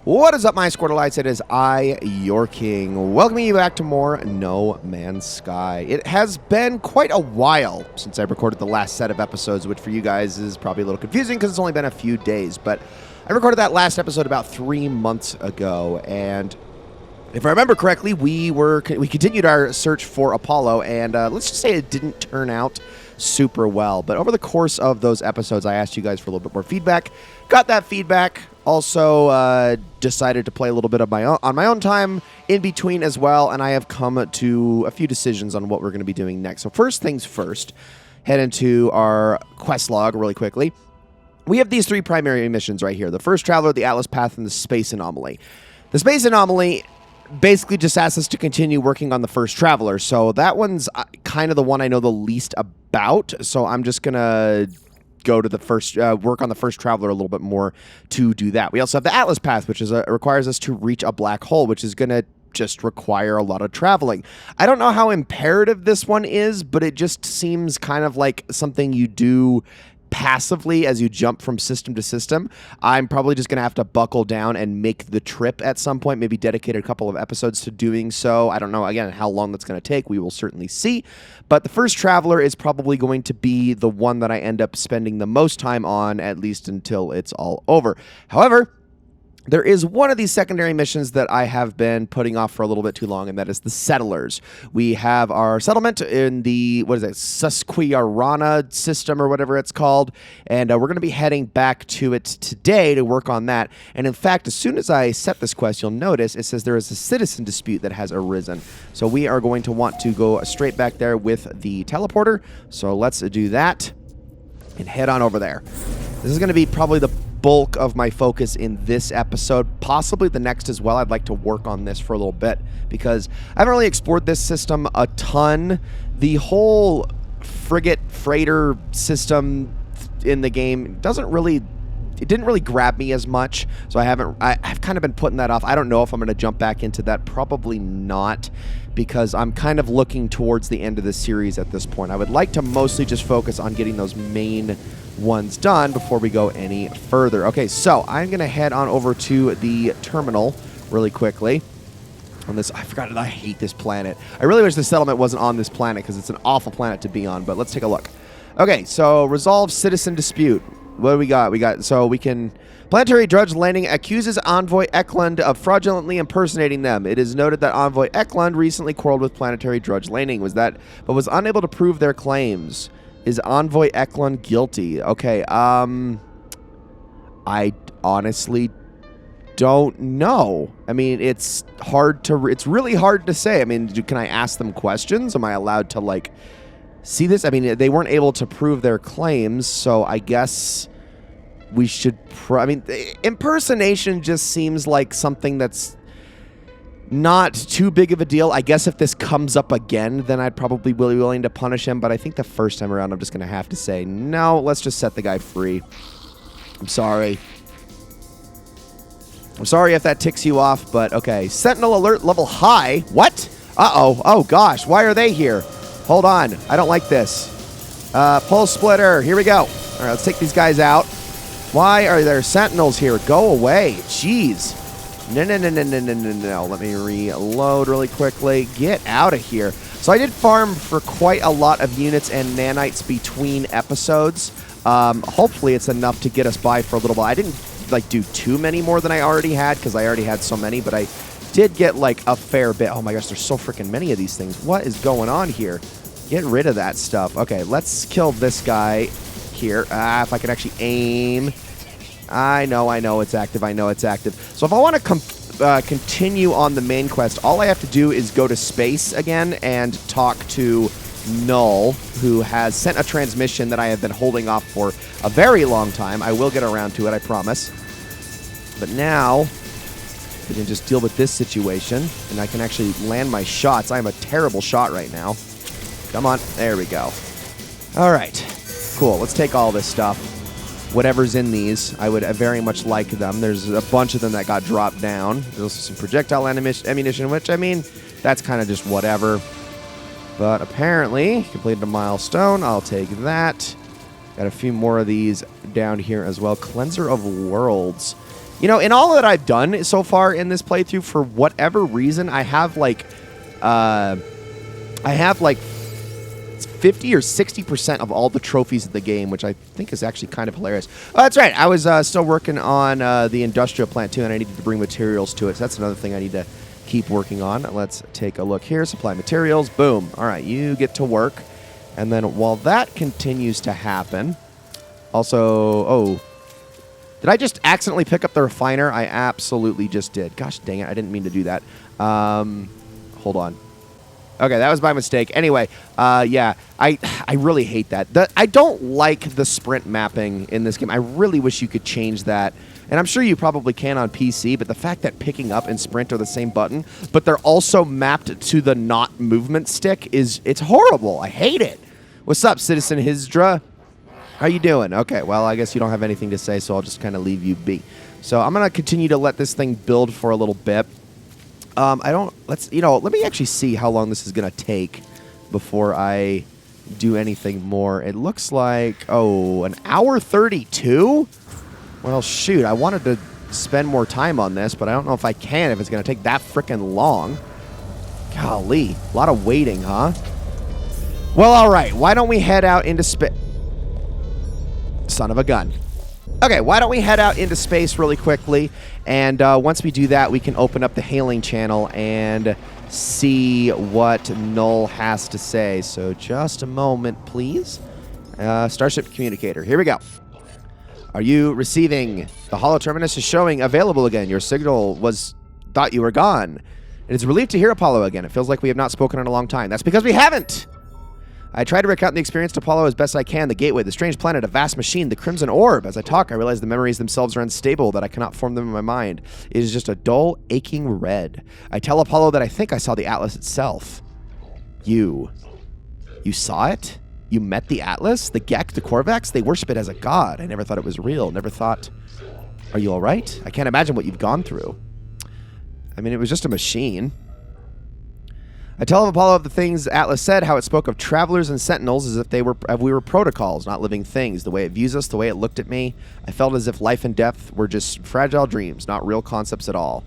What is up, my Squirtleites? It is I, your king, welcoming you back to more No Man's Sky. It has been quite a while since I recorded the last set of episodes, which for you guys is probably a little confusing because it's only been a few days, but I recorded that last episode about 3 months ago, and if I remember correctly, we continued our search for Apollo, and let's just say it didn't turn out super well. But over the course of those episodes, I asked you guys for a little bit more feedback. Got that feedback. Also decided to play a little bit of on my own time in between as well, and I have come to a few decisions on what we're going to be doing next. So first things first, head into our quest log really quickly. We have these 3 primary missions right here: the First Traveler, the Atlas Path, and the Space Anomaly. The Space Anomaly basically just asks us to continue working on the First Traveler, so that one's kind of the one I know the least about, so I'm just going to go to the first, work on the First Traveler a little bit more to do that. We also have the Atlas Path, which is requires us to reach a black hole, which is going to just require a lot of traveling. I don't know how imperative this one is, but it just seems kind of like something you do passively as you jump from system to system. I'm probably just going to have to buckle down and make the trip at some point, maybe dedicate a couple of episodes to doing so. I don't know, again, how long that's going to take. We will certainly see. But the First Traveler is probably going to be the one that I end up spending the most time on, at least until it's all over. However, there is one of these secondary missions that I have been putting off for a little bit too long, and that is the Settlers. We have our settlement in the, Susquehanna system or whatever it's called, and we're going to be heading back to it today to work on that. And in fact, as soon as I set this quest, you'll notice it says there is a citizen dispute that has arisen. So we are going to want to go straight back there with the teleporter. So let's do that and head on over there. This is going to be probably the bulk of my focus in this episode, possibly the next as well. I'd like to work on this for a little bit because I haven't really explored this system a ton. The whole freighter system in the game didn't really grab me as much, so I've kind of been putting that off. I don't know if I'm going to jump back into that. Probably not, because I'm kind of looking towards the end of the series at this point. I would like to mostly just focus on getting those main ones done before we go any further. Okay, so I'm going to head on over to the terminal really quickly. On this, I forgot it. I hate this planet. I really wish the settlement wasn't on this planet because it's an awful planet to be on, but let's take a look. Okay, so resolve citizen dispute. What do we got? So we can... Planetary Drudge Landing accuses Envoy Eklund of fraudulently impersonating them. It is noted that Envoy Eklund recently quarreled with Planetary Drudge Landing, but was unable to prove their claims. Is Envoy Eklund guilty? Okay, I honestly don't know. I mean, it's really hard to say. I mean, can I ask them questions? Am I allowed to, like, see this? I mean, they weren't able to prove their claims, so I guess we should... impersonation just seems like something that's not too big of a deal. I guess if this comes up again, then I'd probably be willing to punish him, but I think the first time around, I'm just going to have to say, no, let's just set the guy free. I'm sorry. I'm sorry if that ticks you off, but okay. Sentinel alert level high. What? Uh-oh. Oh, gosh. Why are they here? Hold on. I don't like this. Pulse splitter. Here we go. All right, let's take these guys out. Why are there sentinels here? Go away. Jeez. No. Let me reload really quickly. Get out of here. So I did farm for quite a lot of units and nanites between episodes. Hopefully it's enough to get us by for a little while. I didn't do too many more than I already had because I already had so many, but I did get a fair bit. Oh my gosh, there's so freaking many of these things. What is going on here? Get rid of that stuff. Okay, let's kill this guy here. If I can actually aim. I know it's active. I know it's active. So if I want to continue on the main quest, all I have to do is go to space again and talk to Null, who has sent a transmission that I have been holding off for a very long time. I will get around to it, I promise. But now we can just deal with this situation, and I can actually land my shots. I am a terrible shot right now. Come on. There we go. All right. Cool. Let's take all this stuff. Whatever's in these, I would very much like them. There's a bunch of them that got dropped down. There's also some projectile ammunition, which, I mean, that's kind of just whatever. But apparently, completed a milestone. I'll take that. Got a few more of these down here as well. Cleanser of Worlds. You know, in all that I've done so far in this playthrough, for whatever reason, I have like 50 or 60% of all the trophies of the game, which I think is actually kind of hilarious. Oh, that's right. I was still working on the industrial plant, too, and I needed to bring materials to it. So that's another thing I need to keep working on. Let's take a look here. Supply materials. Boom. All right, you get to work. And then while that continues to happen, also, oh, did I just accidentally pick up the refiner? I absolutely just did. Gosh dang it, I didn't mean to do that. Hold on. Okay, that was my mistake. Anyway, yeah, I really hate that. I don't like the sprint mapping in this game. I really wish you could change that. And I'm sure you probably can on PC, but the fact that picking up and sprint are the same button, but they're also mapped to the not movement stick it's horrible. I hate it. What's up, Citizen Hizdra? How you doing? Okay, well, I guess you don't have anything to say, so I'll just kind of leave you be. So I'm going to continue to let this thing build for a little bit. Let me actually see how long this is going to take before I do anything more. It looks like, an hour 32? Well, shoot, I wanted to spend more time on this, but I don't know if I can if it's going to take that frickin' long. Golly, a lot of waiting, huh? Well, all right, why don't we head out into space? Son of a gun. Okay, why don't we head out into space really quickly, and once we do that, we can open up the hailing channel and see what Null has to say. So just a moment, please. Starship communicator, here we go. Are you receiving? The holo terminus is showing available again. Your signal thought you were gone. It is a relief to hear Apollo again. It feels like we have not spoken in a long time. That's because we haven't. I try to recount the experience to Apollo as best I can. The gateway, the strange planet, a vast machine, the crimson orb. As I talk, I realize the memories themselves are unstable, that I cannot form them in my mind. It is just a dull, aching red. I tell Apollo that I think I saw the Atlas itself. You saw it? You met the Atlas? The Gek, the Korvax? They worship it as a god. I never thought it was real. Never thought... Are you all right? I can't imagine what you've gone through. I mean, it was just a machine. I tell Apollo of the things Atlas said, how it spoke of travelers and sentinels as if we were protocols, not living things. The way it views us, the way it looked at me, I felt as if life and death were just fragile dreams, not real concepts at all.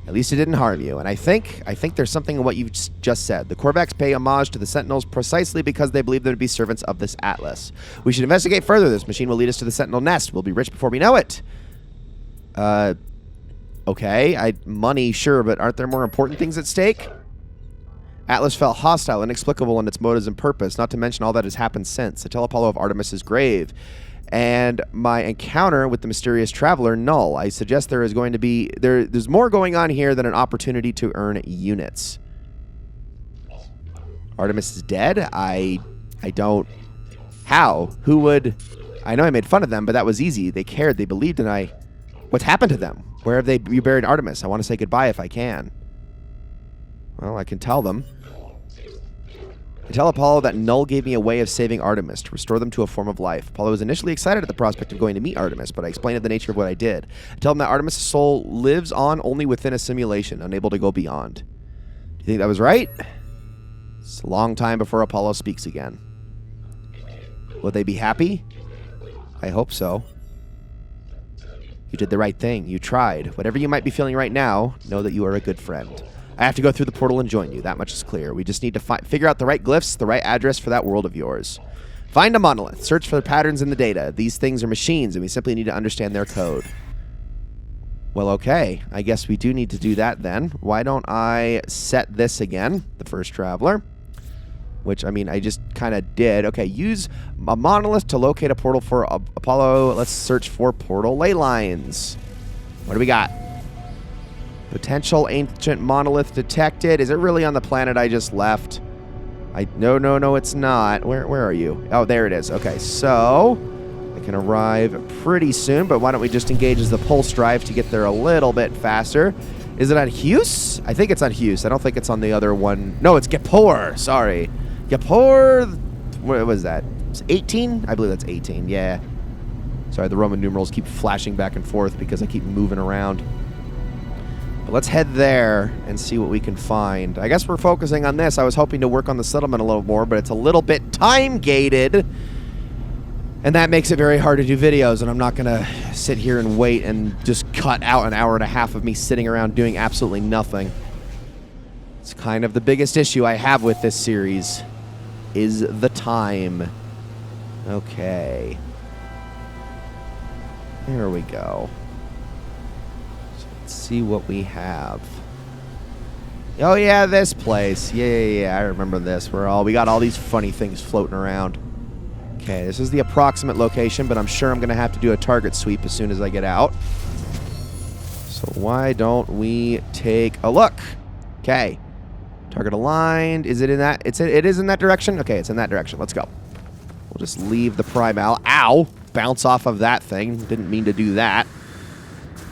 At least it didn't harm you. And I think there's something in what you just said. The Korvax pay homage to the Sentinels precisely because they believe them to be servants of this Atlas. We should investigate further. This machine will lead us to the Sentinel nest. We'll be rich before we know it. Okay. Money, sure, but aren't there more important things at stake? Atlas felt hostile, inexplicable in its motives and purpose, not to mention all that has happened since. I tell Apollo of Artemis's grave and my encounter with the mysterious traveler, Null. I suggest there is going to be... There's more going on here than an opportunity to earn units. Artemis is dead? I don't... How? Who would... I know I made fun of them, but that was easy. They cared. They believed, and What's happened to them? Where have you buried Artemis? I want to say goodbye if I can. Well, I can tell them. I tell Apollo that Null gave me a way of saving Artemis, to restore them to a form of life. Apollo was initially excited at the prospect of going to meet Artemis, but I explained the nature of what I did. I tell him that Artemis' soul lives on only within a simulation, unable to go beyond. Do you think that was right? It's a long time before Apollo speaks again. Will they be happy? I hope so. You did the right thing. You tried. Whatever you might be feeling right now, know that you are a good friend. I have to go through the portal and join you. That much is clear. We just need to figure out the right glyphs, the right address for that world of yours. Find a monolith. Search for the patterns in the data. These things are machines, and we simply need to understand their code. Well, okay. I guess we do need to do that then. Why don't I set this again, the first traveler? Which, I mean, I just kind of did. Okay, use a monolith to locate a portal for Apollo. Let's search for portal ley lines. What do we got? Potential ancient monolith detected. Is it really on the planet I just left? No, it's not. Where are you? Oh, there it is. Okay, so I can arrive pretty soon, but why don't we just engage as the pulse drive to get there a little bit faster? Is it on Hughes? I think it's on Hughes. I don't think it's on the other one. No, it's Gepor. Sorry. Gepor, what was that? It's 18? I believe that's 18, yeah. Sorry, the Roman numerals keep flashing back and forth because I keep moving around. But let's head there and see what we can find. I guess we're focusing on this. I was hoping to work on the settlement a little more, but it's a little bit time-gated. And that makes it very hard to do videos, and I'm not going to sit here and wait and just cut out an hour and a half of me sitting around doing absolutely nothing. It's kind of the biggest issue I have with this series, is the time. Okay. There we go. So let's see what we have. Oh yeah, this place. Yeah, I remember this. We got all these funny things floating around. Okay, this is the approximate location, but I'm sure I'm going to have to do a target sweep as soon as I get out. So why don't we take a look? Okay. Target aligned. Is it in that? It is in that direction? Okay, it's in that direction. Let's go. We'll just leave the primal. Ow! Bounce off of that thing. Didn't mean to do that.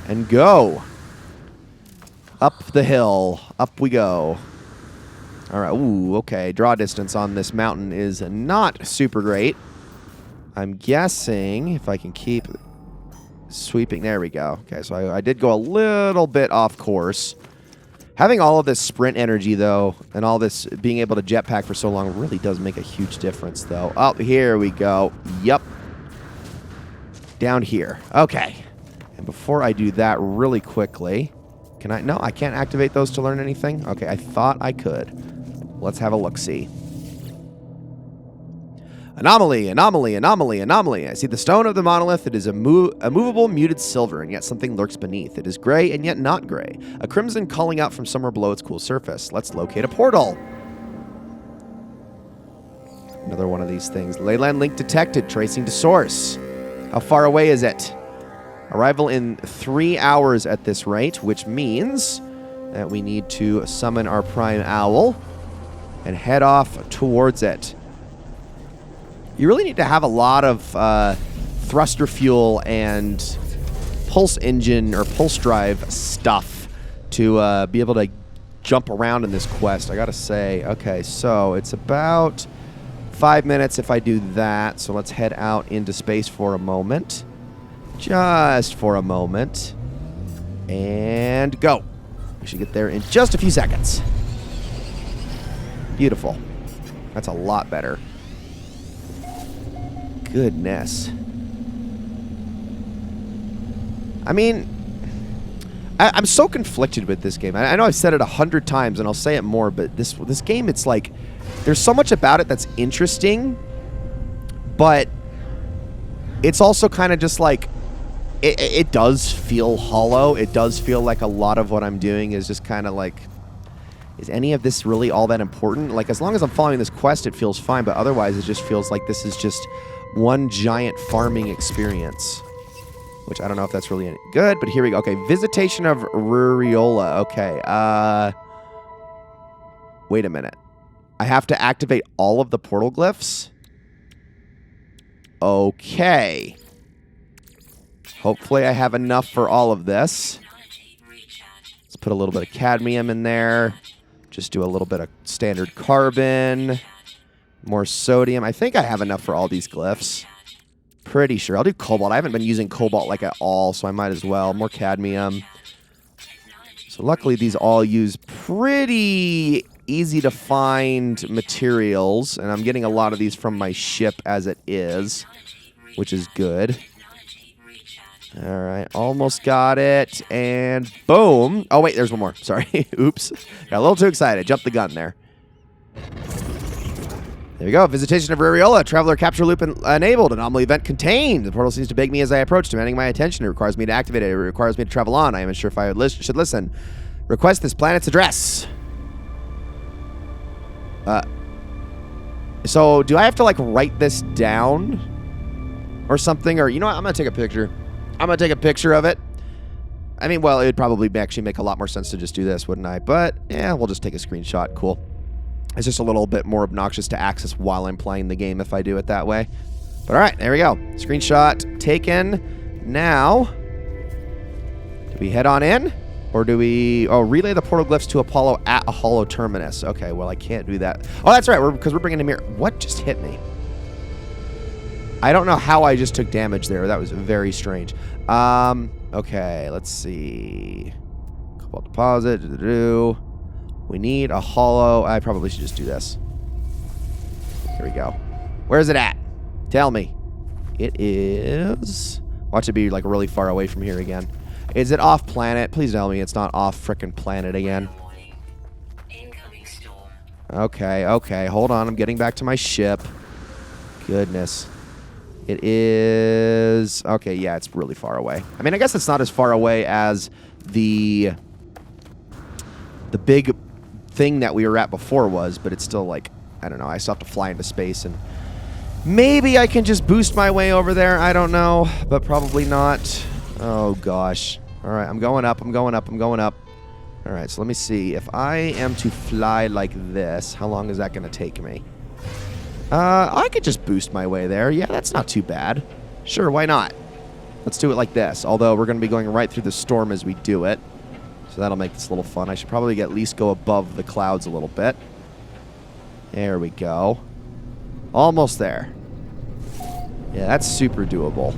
And go. Up the hill. Up we go. All right. Ooh, okay. Draw distance on this mountain is not super great. I'm guessing if I can keep sweeping. There we go. Okay, so I did go a little bit off course. Having all of this sprint energy, though, and all this being able to jetpack for so long really does make a huge difference, though. Oh, here we go. Yep. Down here. Okay. And before I do that really quickly, can I? No, I can't activate those to learn anything? Okay, I thought I could. Let's have a look-see. Anomaly, anomaly, anomaly, anomaly. I see the stone of the monolith. It is a movable, muted silver, and yet something lurks beneath. It is gray, and yet not gray. A crimson calling out from somewhere below its cool surface. Let's locate a portal. Another one of these things. Leyland link detected, tracing to source. How far away is it? Arrival in 3 hours at this rate, which means that we need to summon our prime owl and head off towards it. You really need to have a lot of thruster fuel and pulse engine or pulse drive stuff to be able to jump around in this quest, I gotta say. Okay, so it's about 5 minutes if I do that. So let's head out into space for a moment. Just for a moment. And go. We should get there in just a few seconds. Beautiful. That's a lot better. Goodness. I mean, I'm so conflicted with this game. I know I've said it 100 times, and I'll say it more, but this game, it's like, there's so much about it that's interesting, but it's also kind of just like, it does feel hollow. It does feel like a lot of what I'm doing is just kind of like, is any of this really all that important? Like, as long as I'm following this quest, it feels fine, but otherwise it just feels like this is just one giant farming experience, which I don't know if that's really any good, but here we go. Okay, Visitation of Ruriola. Okay, wait a minute. I have to activate all of the portal glyphs? Okay. Hopefully I have enough for all of this. Let's put a little bit of cadmium in there. Just do a little bit of standard carbon. More sodium. I think I have enough for all these glyphs. Pretty sure. I'll do cobalt. I haven't been using cobalt like at all, so I might as well. More cadmium. So luckily these all use pretty easy to find materials, and I'm getting a lot of these from my ship as it is, which is good. All right, almost got it, and boom. Oh, wait, there's one more. Sorry. Oops. Got a little too excited. Jumped the gun there. There we go. Visitation of Ruriola. Traveler capture loop enabled. Anomaly event contained. The portal seems to beg me as I approach, demanding my attention. It requires me to activate it. It requires me to travel on. I am unsure if I should listen. Request this planet's address. So do I have to, like, write this down or something? Or, you know what? I'm going to take a picture. I'm going to take a picture of it. I mean, well, it would probably actually make a lot more sense to just do this, wouldn't I? But, yeah, we'll just take a screenshot. Cool. It's just a little bit more obnoxious to access while I'm playing the game if I do it that way. But, all right, there we go. Screenshot taken. Now, do we head on in? Or do we... Oh, relay the portal glyphs to Apollo at a hollow terminus. Okay, well, I can't do that. Oh, that's right, because we're bringing him here. What just hit me? I don't know how I just took damage there. That was very strange. Okay, let's see. Cobalt deposit. We need a hollow. I probably should just do this. Here we go. Where is it at? Tell me. It is... Watch it be, like, really far away from here again. Is it off planet? Please tell me it's not off frickin' planet again. Okay, okay. Hold on. I'm getting back to my ship. Goodness. It is... Okay, yeah, it's really far away. I mean, I guess it's not as far away as the big thing that we were at before was, but it's still, like, I don't know. I still have to fly into space, and maybe I can just boost my way over there. I don't know, but probably not. Oh, gosh. All right, I'm going up. I'm going up. I'm going up. All right, so let me see. If I am to fly like this, how long is that going to take me? I could just boost my way there. Yeah, that's not too bad. Sure, why not? Let's do it like this. Although we're going to be going right through the storm as we do it. So that'll make this a little fun. I should probably at least go above the clouds a little bit. There we go. Almost there. Yeah, that's super doable.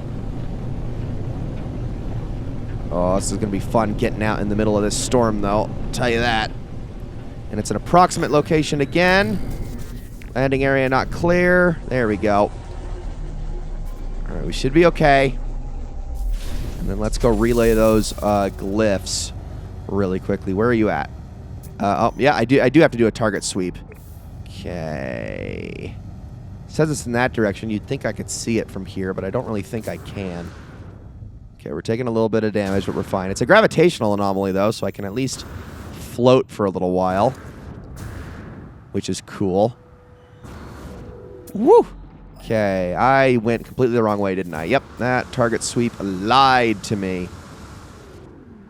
Oh, this is going to be fun getting out in the middle of this storm, though. I'll tell you that. And it's an approximate location again. Landing area not clear. There we go. All right, we should be okay. And then let's go relay those glyphs really quickly. Where are you at? Oh, yeah, I do have to do a target sweep. Okay. It says it's in that direction. You'd think I could see it from here, but I don't really think I can. Okay, we're taking a little bit of damage, but we're fine. It's a gravitational anomaly, though, so I can at least float for a little while, which is cool. Woo! Okay, I went completely the wrong way, didn't I? Yep, that target sweep lied to me.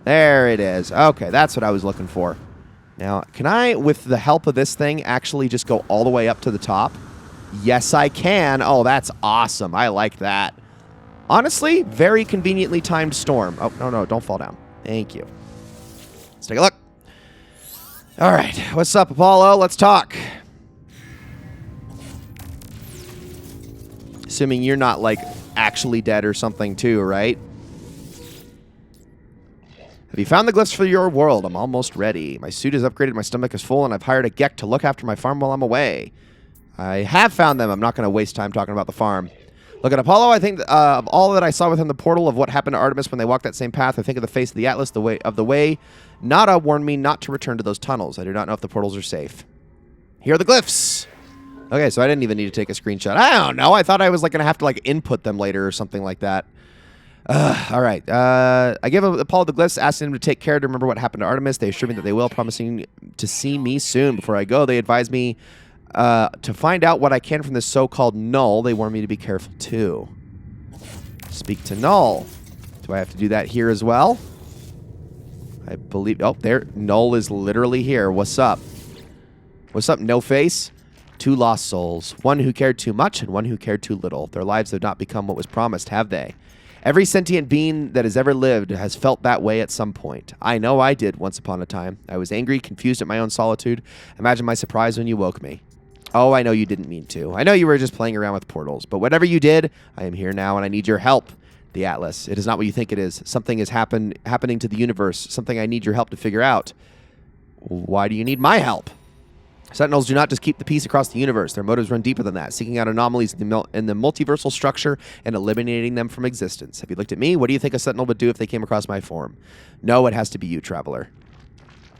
There it is. Okay, that's what I was looking for. Now, can I, with the help of this thing, actually just go all the way up to the top? Yes, I can. Oh, that's awesome. I like that. Honestly, very conveniently timed storm. Oh, no, don't fall down. Thank you. Let's take a look. All right, what's up, Apollo? Let's talk. Assuming you're not, like, actually dead or something, too, right? Have you found the glyphs for your world? I'm almost ready. My suit is upgraded, my stomach is full, and I've hired a Gek to look after my farm while I'm away. I have found them. I'm not going to waste time talking about the farm. Look at Apollo. I think of all that I saw within the portal of what happened to Artemis when they walked that same path. I think of the face of the Atlas, the way. Nada warned me not to return to those tunnels. I do not know if the portals are safe. Here are the glyphs. Okay, so I didn't even need to take a screenshot. I don't know. I thought I was like going to have to like input them later or something like that. All right. I give Apollo the glyphs, asking him to take care to remember what happened to Artemis. They assure me that they will, promising to see me soon. Before I go, they advise me to find out what I can from this so-called Null. They warn me to be careful, too. Speak to Null. Do I have to do that here as well? I believe... Oh, there. Null is literally here. What's up? What's up, No Face? Two lost souls. One who cared too much and one who cared too little. Their lives have not become what was promised, have they? Every sentient being that has ever lived has felt that way at some point. I know I did once upon a time. I was angry, confused at my own solitude. Imagine my surprise when you woke me. Oh, I know you didn't mean to. I know you were just playing around with portals. But whatever you did, I am here now and I need your help. The Atlas. It is not what you think it is. Something is happening to the universe. Something I need your help to figure out. Why do you need my help? Sentinels do not just keep the peace across the universe. Their motives run deeper than that, seeking out anomalies in the multiversal structure and eliminating them from existence. Have you looked at me? What do you think a Sentinel would do if they came across my form? No, it has to be you, Traveler.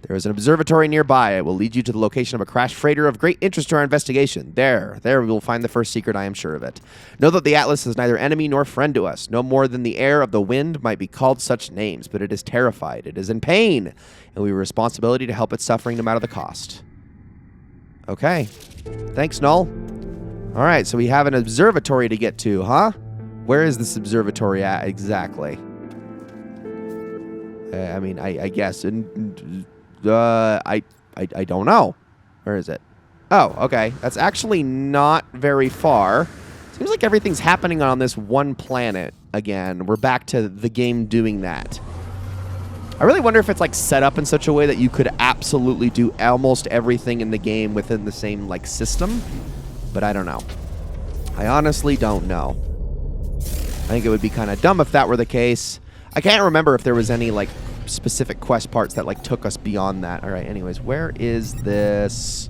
There is an observatory nearby. It will lead you to the location of a crashed freighter of great interest to our investigation. There we will find the first secret, I am sure of it. Know that the Atlas is neither enemy nor friend to us. No more than the air of the wind might be called such names, but it is terrified. It is in pain, and we have a responsibility to help its suffering no matter the cost. Okay. Thanks, Null. All right, so we have an observatory to get to, huh? Where is this observatory at exactly? I mean, I guess. I don't know. Where is it? Oh, okay. That's actually not very far. Seems like everything's happening on this one planet again. We're back to the game doing that. I really wonder if it's like set up in such a way that you could absolutely do almost everything in the game within the same like system, but I don't know. I honestly don't know. I think it would be kind of dumb if that were the case. I can't remember if there was any like specific quest parts that like took us beyond that. All right, anyways, where is this?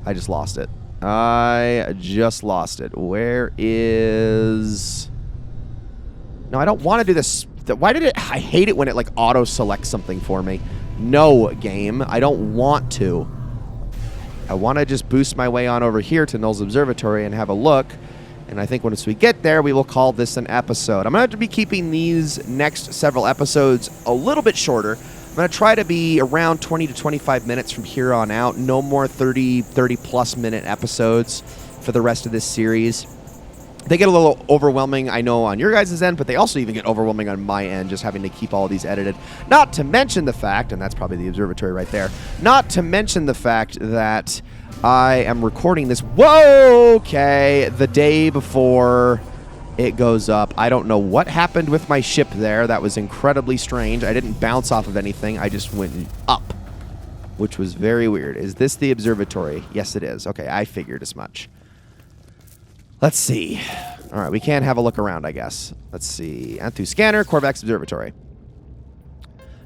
I just lost it. I just lost it. Where is... No, I don't want to do this. Why did it? I hate it when it like auto-selects something for me. No, game. I don't want to. I want to just boost my way on over here to Null's Observatory and have a look. And I think once we get there, we will call this an episode. I'm going to have to be keeping these next several episodes a little bit shorter. I'm going to try to be around 20 to 25 minutes from here on out. No more 30-plus minute episodes for the rest of this series. They get a little overwhelming, I know, on your guys' end, but they also even get overwhelming on my end, just having to keep all of these edited. Not to mention the fact, and that's probably the observatory right there, not to mention the fact that I am recording this, the day before it goes up. I don't know what happened with my ship there. That was incredibly strange. I didn't bounce off of anything. I just went up, which was very weird. Is this the observatory? Yes, it is. Okay, I figured as much. Let's see. All right, we can have a look around, I guess. Let's see. Anthu Scanner, Korvax Observatory.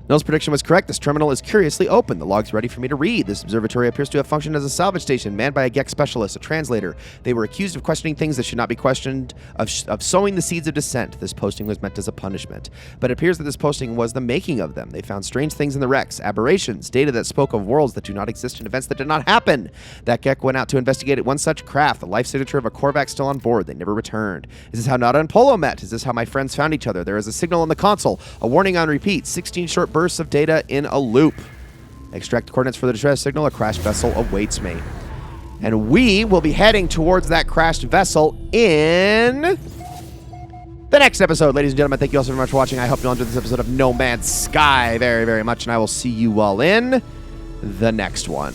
Null's prediction was correct. This terminal is curiously open. The log's ready for me to read. This observatory appears to have functioned as a salvage station, manned by a Gek specialist, a translator. They were accused of questioning things that should not be questioned, of sowing the seeds of dissent. This posting was meant as a punishment. But it appears that this posting was the making of them. They found strange things in the wrecks, aberrations, data that spoke of worlds that do not exist and events that did not happen. That Gek went out to investigate one such craft, the life signature of a Korvax still on board. They never returned. Is this how Nada and Polo met? Is this how my friends found each other? There is a signal on the console, a warning on repeat, 16 short bursts of data in a loop. Extract coordinates for the distress signal. A crashed vessel awaits me. And we will be heading towards that crashed vessel in the next episode. Ladies and gentlemen, thank you all so very much for watching. I hope you all enjoyed this episode of No Man's Sky very, very much, and I will see you all in the next one.